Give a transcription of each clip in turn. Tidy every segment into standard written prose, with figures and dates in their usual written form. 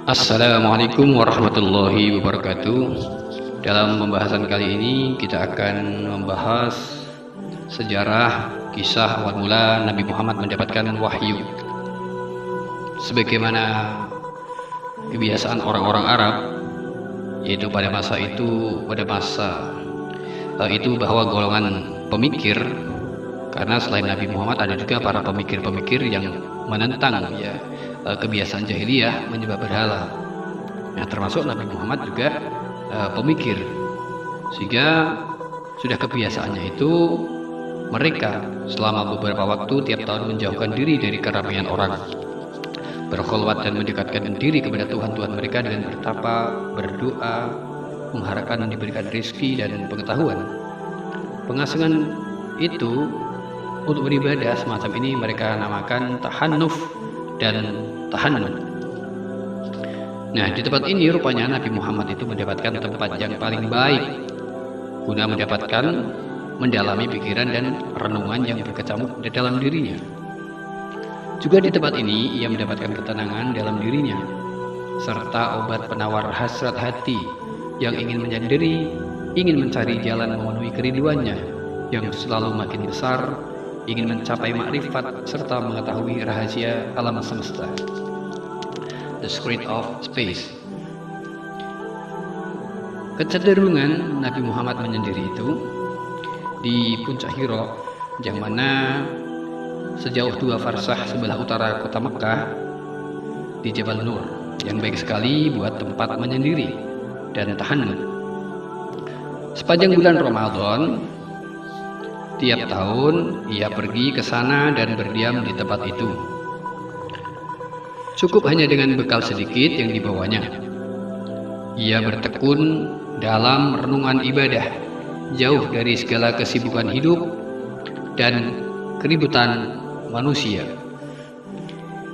Assalamualaikum warahmatullahi wabarakatuh. Dalam pembahasan kali ini kita akan membahas sejarah kisah awal mula Nabi Muhammad mendapatkan wahyu. Sebagaimana kebiasaan orang-orang Arab, yaitu pada masa itu bahwa golongan pemikir, karena selain Nabi Muhammad ada juga para pemikir-pemikir yang menentang kebiasaan jahiliyah menyembah berhala. Nah, termasuk Nabi Muhammad juga pemikir, sehingga sudah kebiasaannya itu mereka selama beberapa waktu tiap tahun menjauhkan diri dari keramaian orang, berkhulwat dan mendekatkan diri kepada Tuhan mereka dengan bertapa, berdoa, mengharapkan diberikan rezeki dan pengetahuan. Pengasingan itu untuk beribadah semacam ini mereka namakan tahannuf dan tahannun. Nah, di tempat ini rupanya Nabi Muhammad itu mendapatkan tempat yang paling baik guna mendalami pikiran dan renungan yang berkecamuk di dalam dirinya. Juga di tempat ini ia mendapatkan ketenangan dalam dirinya serta obat penawar hasrat hati yang ingin menyendiri, ingin mencari jalan memenuhi kerinduannya yang selalu makin besar, ingin mencapai makrifat serta mengetahui rahasia alam semesta, the secret of space. Kecenderungan Nabi Muhammad menyendiri itu di puncak Hira, yang mana sejauh 2 farsah sebelah utara kota Mekah, di Jabal Nur, yang baik sekali buat tempat menyendiri dan tahannun. Sepanjang bulan Ramadan tiap tahun ia pergi ke sana dan berdiam di tempat itu. Cukup hanya dengan bekal sedikit yang dibawanya. Ia bertekun dalam renungan ibadah, jauh dari segala kesibukan hidup dan keributan manusia.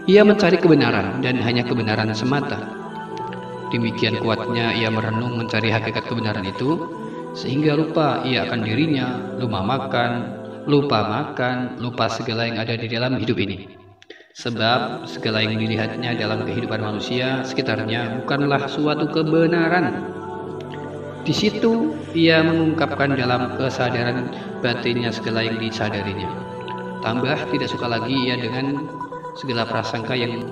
Ia mencari kebenaran dan hanya kebenaran semata. Demikian kuatnya ia merenung mencari hakikat kebenaran itu, sehingga lupa ia akan dirinya, lupa makan, lupa segala yang ada di dalam hidup ini. Sebab segala yang dilihatnya dalam kehidupan manusia sekitarnya bukanlah suatu kebenaran. Di situ ia mengungkapkan dalam kesadaran batinnya segala yang disadarinya. Tambah tidak suka lagi ia dengan segala prasangka yang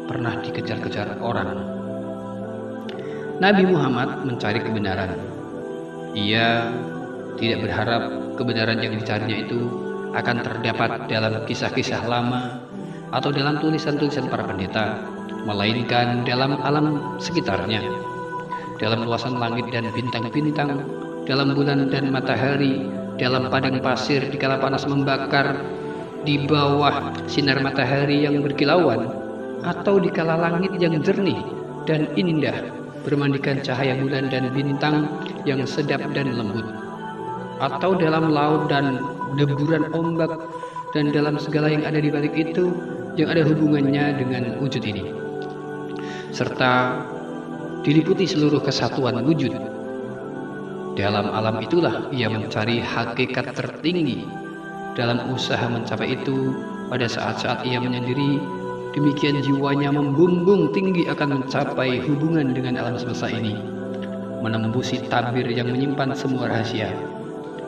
pernah dikejar-kejar orang. Nabi Muhammad mencari kebenaran. Ia tidak berharap kebenaran yang dicarinya itu akan terdapat dalam kisah-kisah lama atau dalam tulisan-tulisan para pendeta, melainkan dalam alam sekitarnya, dalam luasan langit dan bintang-bintang, dalam bulan dan matahari, dalam padang pasir dikala panas membakar, di bawah sinar matahari yang berkilauan, atau dikala langit yang jernih dan indah bermandikan cahaya bulan dan bintang yang sedap dan lembut, atau dalam laut dan deburan ombak, dan dalam segala yang ada di balik itu yang ada hubungannya dengan wujud ini, serta diliputi seluruh kesatuan wujud. Dalam alam itulah ia mencari hakikat tertinggi. Dalam usaha mencapai itu, pada saat-saat ia menyendiri, demikian jiwanya membumbung tinggi akan mencapai hubungan dengan alam semesta ini, menembusi tabir yang menyimpan semua rahasia.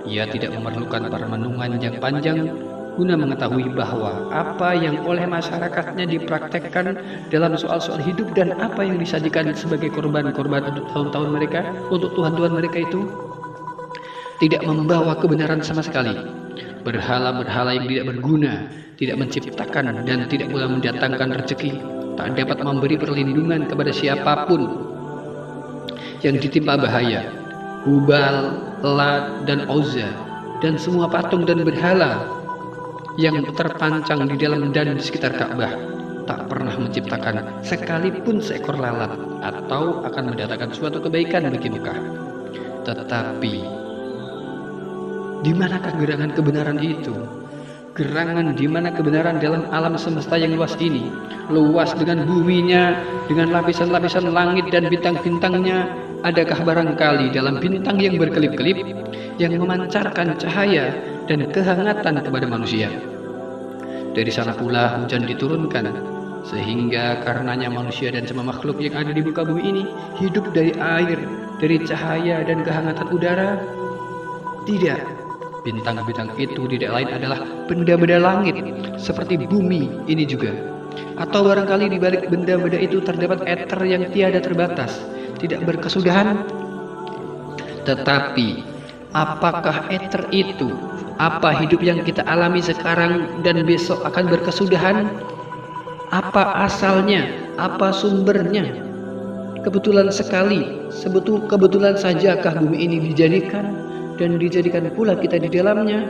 Ia tidak memerlukan perenungan yang panjang guna mengetahui bahwa apa yang oleh masyarakatnya dipraktekkan dalam soal-soal hidup dan apa yang disajikan sebagai korban-korban untuk tahun-tahun mereka, untuk Tuhan-Tuhan mereka itu tidak membawa kebenaran sama sekali. Berhala-berhala yang tidak berguna, tidak menciptakan dan tidak pula mendatangkan rezeki, tak dapat memberi perlindungan kepada siapapun yang ditimpa bahaya. Hubal, Lat, dan Uzza, dan semua patung dan berhala yang terpancang di dalam dan di sekitar Ka'bah tak pernah menciptakan sekalipun seekor lalat atau akan mendatangkan suatu kebaikan bagi Mekah. Tetapi di manakah gerangan kebenaran itu? Gerangan di mana kebenaran dalam alam semesta yang luas ini, luas dengan buminya, dengan lapisan-lapisan langit dan bintang-bintangnya? Adakah barangkali dalam bintang yang berkelip-kelip yang memancarkan cahaya dan kehangatan kepada manusia? Dari sana pula hujan diturunkan, sehingga karenanya manusia dan semua makhluk yang ada di muka bumi ini hidup dari air, dari cahaya dan kehangatan udara? Tidak. Bintang-bintang itu tidak lain adalah benda-benda langit seperti bumi ini juga. Atau barangkali di balik benda-benda itu terdapat ether yang tiada terbatas, tidak berkesudahan. Tetapi apakah ether itu? Apa hidup yang kita alami sekarang dan besok akan berkesudahan? Apa asalnya? Apa sumbernya? Kebetulan sekali, kebetulan sajakah bumi ini dijadikan dan dijadikan pula kita di dalamnya?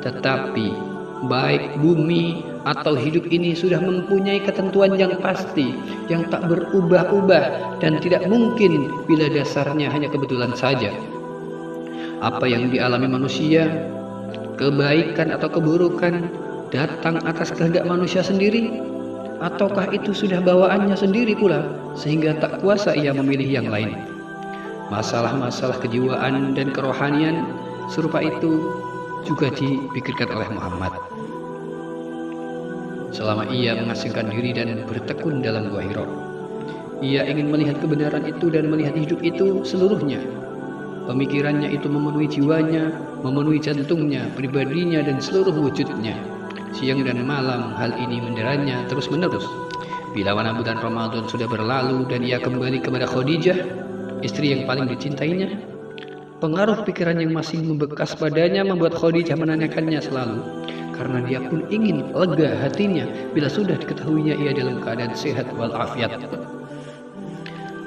Tetapi baik bumi atau hidup ini sudah mempunyai ketentuan yang pasti, yang tak berubah-ubah dan tidak mungkin bila dasarnya hanya kebetulan saja. Apa yang dialami manusia, kebaikan atau keburukan, datang atas kehendak manusia sendiri, ataukah itu sudah bawaannya sendiri pula sehingga tak kuasa ia memilih yang lain? Masalah-masalah kejiwaan dan kerohanian serupa itu juga dipikirkan oleh Muhammad selama ia mengasingkan diri dan bertekun dalam gua Hira. Ia ingin melihat kebenaran itu dan melihat hidup itu seluruhnya. Pemikirannya itu memenuhi jiwanya, memenuhi jantungnya, pribadinya, dan seluruh wujudnya. Siang dan malam hal ini menderanya terus-menerus. Bila mana bulan Ramadan sudah berlalu dan ia kembali kepada Khadijah, istri yang paling dicintainya, pengaruh pikiran yang masih membekas padanya membuat Khadijah menanyakannya selalu, karena dia pun ingin lega hatinya bila sudah diketahuinya ia dalam keadaan sehat walafiat.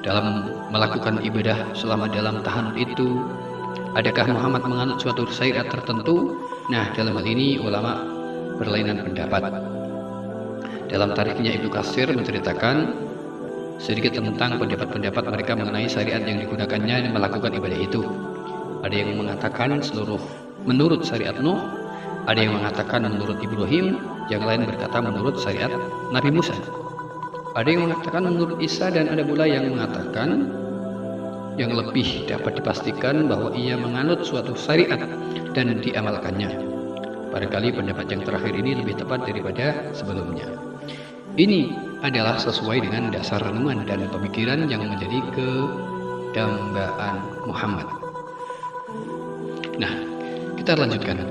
Dalam melakukan ibadah selama dalam tahanut itu, adakah Muhammad menganut suatu syariat tertentu? Nah, dalam hal ini ulama berlainan pendapat. Dalam tarikhnya Ibnu Katsir menceritakan sedikit tentang pendapat-pendapat mereka mengenai syariat yang digunakannya melakukan ibadah itu. Ada yang mengatakan menurut syariat Nuh, ada yang mengatakan menurut Ibrahim, yang lain berkata menurut syariat Nabi Musa. Ada yang mengatakan menurut Isa, dan ada pula yang mengatakan yang lebih dapat dipastikan bahwa ia menganut suatu syariat dan diamalkannya. Barangkali pendapat yang terakhir ini lebih tepat daripada sebelumnya. Ini adalah sesuai dengan dasar renungan dan pemikiran yang menjadi kedambaan Muhammad. Nah, kita lanjutkan.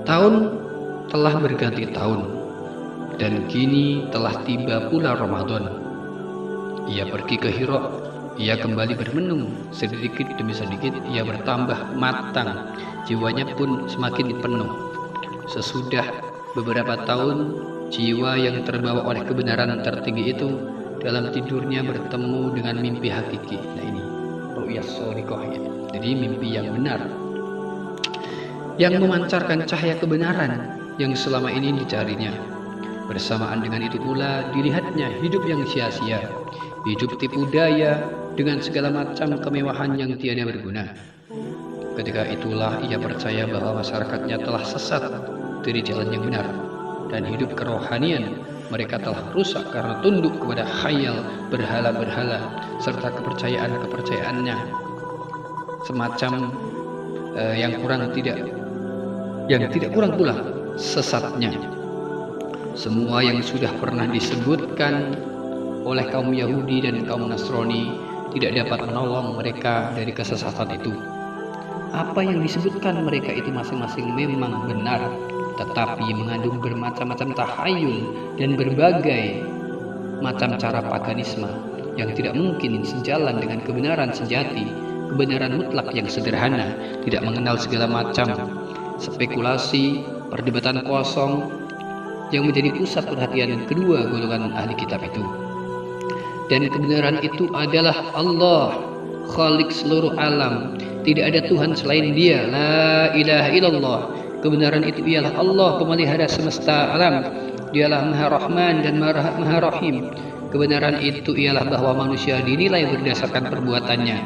Tahun telah berganti tahun, dan kini telah tiba pula Ramadan. Ia pergi ke Hira, ia kembali bermenung, sedikit demi sedikit ia bertambah matang, jiwanya pun semakin penuh. Sesudah beberapa tahun, jiwa yang terbawa oleh kebenaran tertinggi itu dalam tidurnya bertemu dengan mimpi hakiki. Nah, ini ru'yah shadiqah ya. Jadi mimpi yang benar, yang memancarkan cahaya kebenaran yang selama ini dicarinya. Bersamaan dengan itu pula dilihatnya hidup yang sia-sia, hidup tipu daya dengan segala macam kemewahan yang tiada berguna. Ketika itulah ia percaya bahwa masyarakatnya telah sesat dari jalan yang benar, dan hidup kerohanian mereka telah rusak karena tunduk kepada khayal berhala-berhala serta kepercayaan-kepercayaannya semacam yang tidak kurang pula sesatnya. Semua yang sudah pernah disebutkan oleh kaum Yahudi dan kaum Nasrani tidak dapat menolong mereka dari kesesatan itu. Apa yang disebutkan mereka itu masing-masing memang benar, tetapi mengandung bermacam-macam tahayul dan berbagai macam cara paganisme yang tidak mungkin sejalan dengan kebenaran sejati, kebenaran mutlak yang sederhana, tidak mengenal segala macam spekulasi, perdebatan kosong yang menjadi pusat perhatian kedua golongan ahli kitab itu. Dan kebenaran itu adalah Allah, Khalik seluruh alam. Tidak ada Tuhan selain Dia. La ilaha illallah. Kebenaran itu ialah Allah, pemelihara semesta alam. Dialah Maha Rahman dan Maha Rahim. Kebenaran itu ialah bahwa manusia dinilai berdasarkan perbuatannya.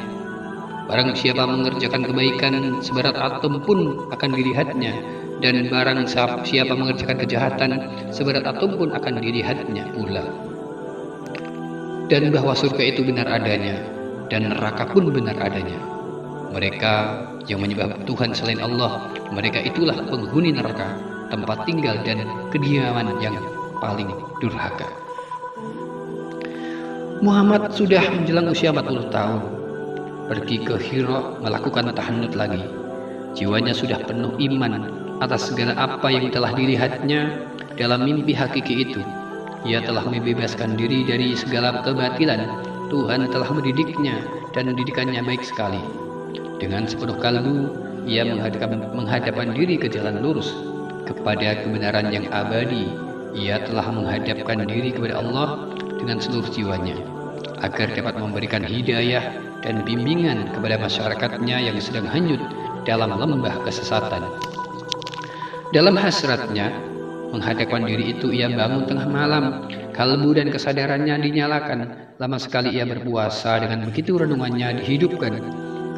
Barang siapa mengerjakan kebaikan seberat atom pun akan dilihatnya, dan barang siapa mengerjakan kejahatan seberat atom pun akan dilihatnya pula. Dan bahwa surga itu benar adanya, dan neraka pun benar adanya. Mereka yang menyembah Tuhan selain Allah, mereka itulah penghuni neraka, tempat tinggal dan kediaman yang paling durhaka. Muhammad sudah menjelang usia 40 tahun. Pergi ke Hira melakukan tahannut lagi. Jiwanya sudah penuh iman atas segala apa yang telah dilihatnya dalam mimpi hakiki itu. Ia telah membebaskan diri dari segala kebatilan. Tuhan telah mendidiknya dan didikannya baik sekali. Dengan sepenuh kalbu, ia menghadapkan diri ke jalan lurus, kepada kebenaran yang abadi. Ia telah menghadapkan diri kepada Allah dengan seluruh jiwanya, agar dapat memberikan hidayah dan bimbingan kepada masyarakatnya yang sedang hanyut dalam lembah kesesatan. Dalam hasratnya menghadapkan diri itu, ia bangun tengah malam. Kalbu dan kesadarannya dinyalakan. Lama sekali ia berpuasa, dengan begitu renungannya dihidupkan.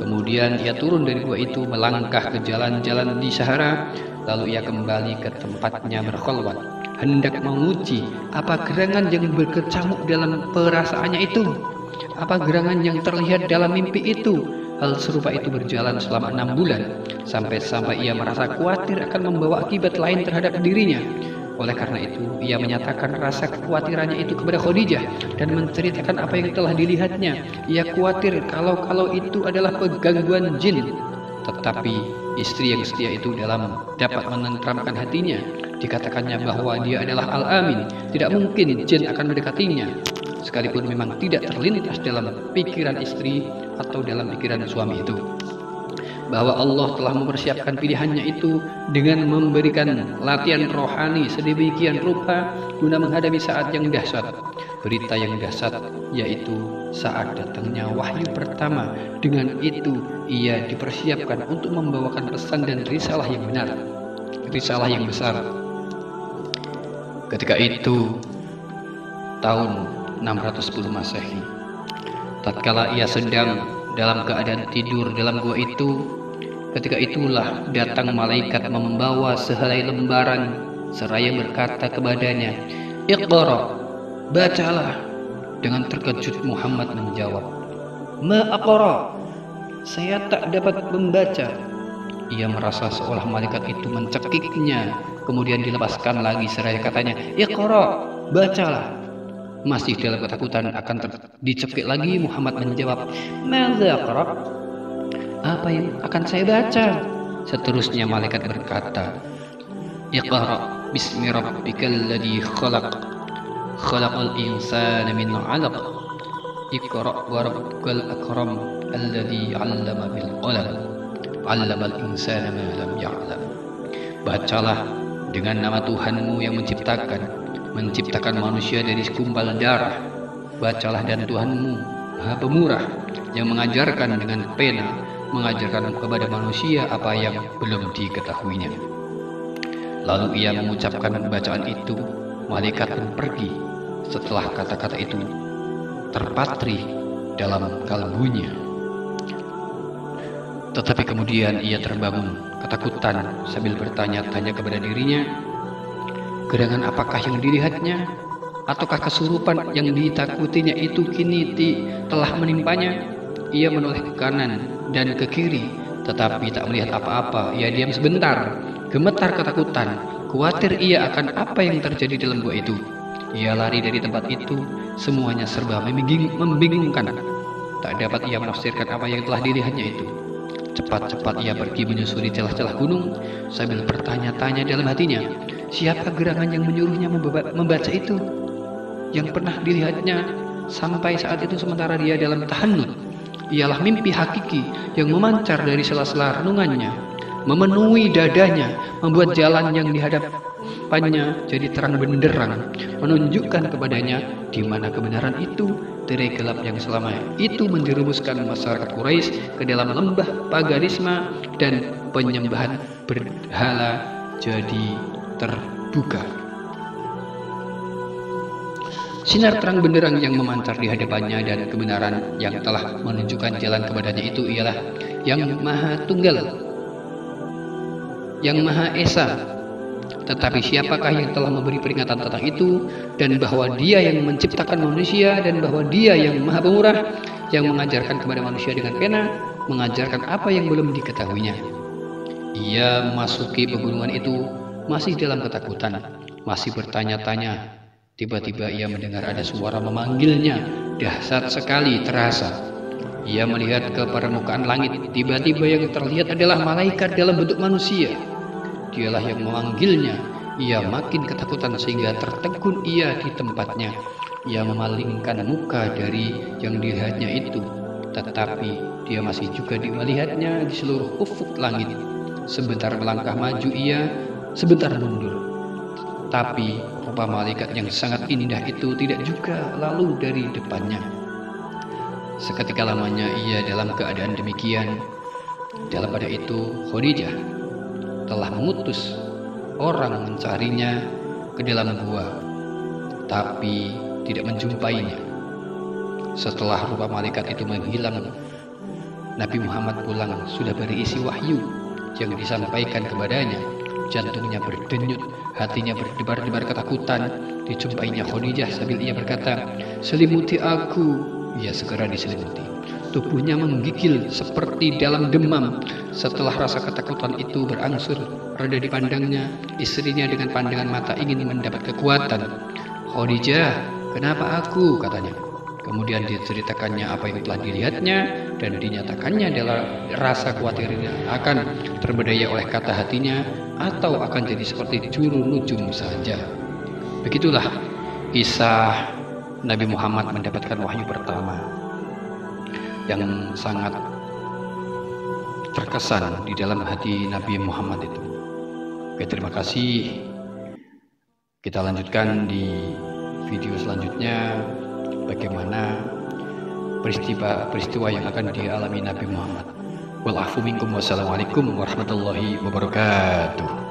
Kemudian ia turun dari gua itu, melangkah ke jalan-jalan di Sahara. Lalu ia kembali ke tempatnya berkholwat, hendak menguji apa gerangan yang berkecamuk dalam perasaannya itu, apa gerangan yang terlihat dalam mimpi itu. Hal serupa itu berjalan selama 6 bulan, sampai ia merasa khawatir akan membawa akibat lain terhadap dirinya. Oleh karena itu, ia menyatakan rasa kekhawatirannya itu kepada Khadijah dan menceritakan apa yang telah dilihatnya. Ia khawatir kalau itu adalah penggangguan jin. Tetapi istri yang setia itu dapat menenteramkan hatinya. Dikatakannya bahwa dia adalah Al-Amin, tidak mungkin jin akan mendekatinya. Sekalipun memang tidak terlintas dalam pikiran istri atau dalam pikiran suami itu, bahwa Allah telah mempersiapkan pilihannya itu dengan memberikan latihan rohani sedemikian rupa guna menghadapi saat yang dahsyat. Berita yang dahsyat yaitu saat datangnya wahyu pertama. Dengan itu ia dipersiapkan untuk membawakan pesan dan risalah yang benar, risalah yang besar. Ketika itu tahun 610 Masehi, tatkala ia sedang dalam keadaan tidur dalam gua itu, ketika itulah datang malaikat membawa sehelai lembaran seraya berkata kepadanya, "Iqra, bacalah." Dengan terkejut Muhammad menjawab, "Ma aqra, saya tak dapat membaca." Ia merasa seolah malaikat itu mencekiknya, kemudian dilepaskan lagi seraya katanya, "Iqra, bacalah." Masih dalam ketakutan akan dicekik lagi, Muhammad menjawab, "Madza aqra?" Apa yang akan saya baca? Seterusnya malaikat berkata, "Iqra bismi rabbikal ladzi khalaq, khalaqal insana min 'alaq, iqra wa rabbukal akram alladzi 'allama bil qalam, 'allamal insana ma lam ya'lam." Bacalah dengan nama Tuhanmu yang menciptakan manusia dari segumpal darah. Bacalah, dan Tuhanmu Maha Pemurah yang mengajarkan dengan pena, mengajarkan kepada manusia apa yang belum diketahuinya. Lalu ia mengucapkan bacaan itu, malaikat pun pergi setelah kata-kata itu terpatri dalam kalbunya. Tetapi kemudian ia terbangun ketakutan sambil bertanya-tanya kepada dirinya, gerangan apakah yang dilihatnya? Ataukah kesurupan yang ditakutinya itu kini telah menimpanya? Ia menoleh ke kanan dan ke kiri, tetapi tak melihat apa-apa. Ia diam sebentar, gemetar ketakutan, khawatir ia akan apa yang terjadi dalam gua itu. Ia lari dari tempat itu, semuanya serba membingungkan. Tak dapat ia menafsirkan apa yang telah dilihatnya itu. Cepat-cepat ia pergi menyusuri celah-celah gunung sambil bertanya-tanya dalam hatinya, siapa gerangan yang menyuruhnya membaca itu, yang pernah dilihatnya sampai saat itu sementara dia dalam tahannut. Ialah mimpi hakiki yang memancar dari sela-sela renungannya, memenuhi dadanya, membuat jalan yang dihadapannya jadi terang benderang, menunjukkan kepadanya di mana kebenaran itu. Tirai gelap yang selama itu menjerumuskan masyarakat Quraisy ke dalam lembah paganisme dan penyembahan berhala jadi terbuka. Sinar terang benderang yang memancar di hadapannya dan kebenaran yang telah menunjukkan jalan kepadanya itu ialah Yang Maha Tunggal, Yang Maha Esa. Tetapi siapakah yang telah memberi peringatan tentang itu, dan bahwa dia yang menciptakan manusia, dan bahwa dia yang Maha Pemurah, yang mengajarkan kepada manusia dengan pena, mengajarkan apa yang belum diketahuinya. Ia memasuki pegunungan itu masih dalam ketakutan, masih bertanya-tanya. Tiba-tiba ia mendengar ada suara memanggilnya dahsyat sekali terasa. Ia melihat ke permukaan langit, tiba-tiba yang terlihat adalah malaikat dalam bentuk manusia. Dialah yang memanggilnya. Ia makin ketakutan sehingga tertegun ia di tempatnya. Ia memalingkan muka dari yang dilihatnya itu, tetapi dia masih juga melihatnya di seluruh ufuk langit. Sebentar melangkah maju ia, sebentar mundur. Tapi rupa malaikat yang sangat indah itu tidak juga lalu dari depannya. Seketika lamanya ia dalam keadaan demikian. Dalam pada itu Khadijah telah mengutus orang mencarinya ke dalam gua, tapi tidak menjumpainya. Setelah rupa malaikat itu menghilang, Nabi Muhammad pulang sudah berisi wahyu yang disampaikan kepadanya. Jantungnya berdenyut, hatinya berdebar-debar ketakutan. Dijumpainya Khadijah sambil ia berkata, "Selimuti aku." Ia segera diselimuti. Tubuhnya menggigil seperti dalam demam. Setelah rasa ketakutan itu berangsur reda dipandangnya, istrinya dengan pandangan mata ingin mendapat kekuatan. "Khadijah, kenapa aku?" katanya. Kemudian diceritakannya apa yang telah dilihatnya, dan dinyatakannya adalah rasa khawatirnya akan terberdaya oleh kata hatinya, atau akan jadi seperti juru nujum saja. Begitulah kisah Nabi Muhammad mendapatkan wahyu pertama yang sangat terkesan di dalam hati Nabi Muhammad itu. Oke, terima kasih. Kita lanjutkan di video selanjutnya bagaimana peristiwa yang akan dialami Nabi Muhammad. Wal afu minkum, wassalamualaikum warahmatullahi wabarakatuh.